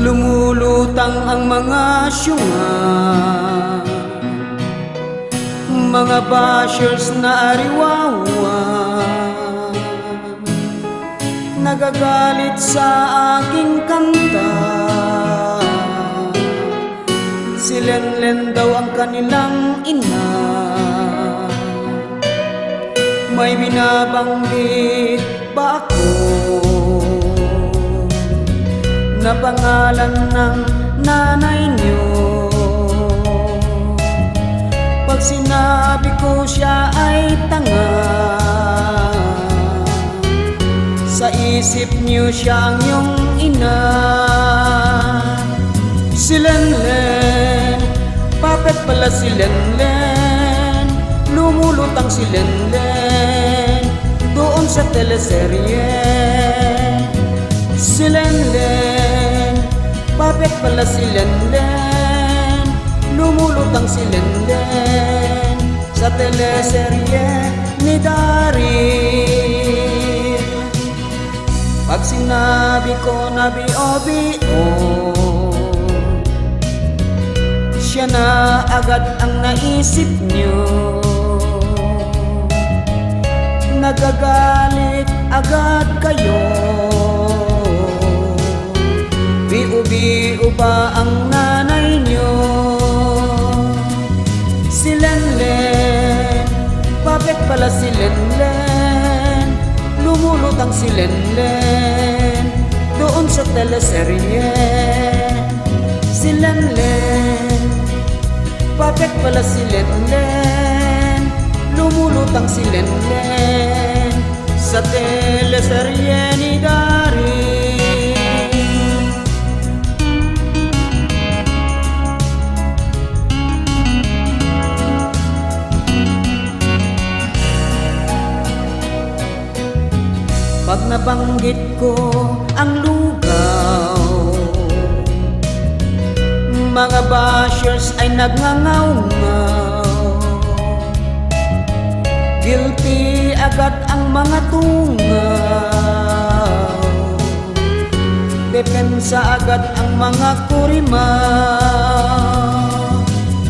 Lumulutang ang mga syunga, mga bashers na ariwawa, nagagalit sa aking kanta. Si Lenlen daw ang kanilang ina, may binabanggit ba ako na pangalan ng nanay niyo? Pag sinabi ko siya ay tanga, sa isip niyo siya ang iyong ina. Si Lenlen, bakit pala si Lenlen? Lumulutang si Lenlen doon sa teleserye. Si Lenlen, bakit pala si Lenlen? Lumulutang si Lenlen sa teleserye ni Daryl. Pag sinabi ko na B.O.B.O, siya na agad ang naisip niyo. Nagagalit agad kayo. B.O.B.O ba ang nanay niyo? Si Lenlen, bakit pala si Lenlen? Lumulutang si Lenlen doon sa teleserye. Si Lenlen, bakit pala si Lenlen? Lumulutang si Lenlen sa teleserye ni Daryl. Pag nabanggit ko ang lugaw, mga bashers ay nagngangaw-ngaw. Guilty agad ang mga tungaw, depensa agad ang mga kurimaw.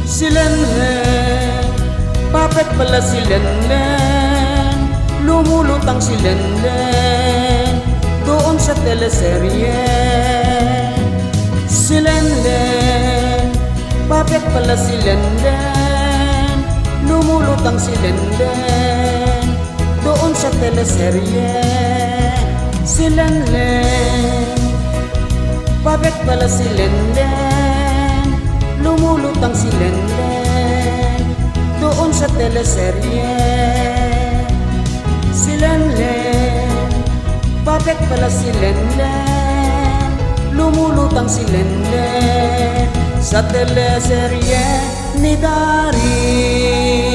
Si Lenlen, bakit pala si Lenlen? Lumulutang si Lenlen doon sa teleserye. Si Lenlen, bakit pala si Lenlen? Lumulutang si Lenlen doon sa teleserye. Si Lenlen, bakit pala si Lenlen? Lumulutang si Lenlen doon sa teleserye. Si Lenlen, bakit pala si Lenlen? Lumulutang si Lenlen sa teleserye ni Daryl.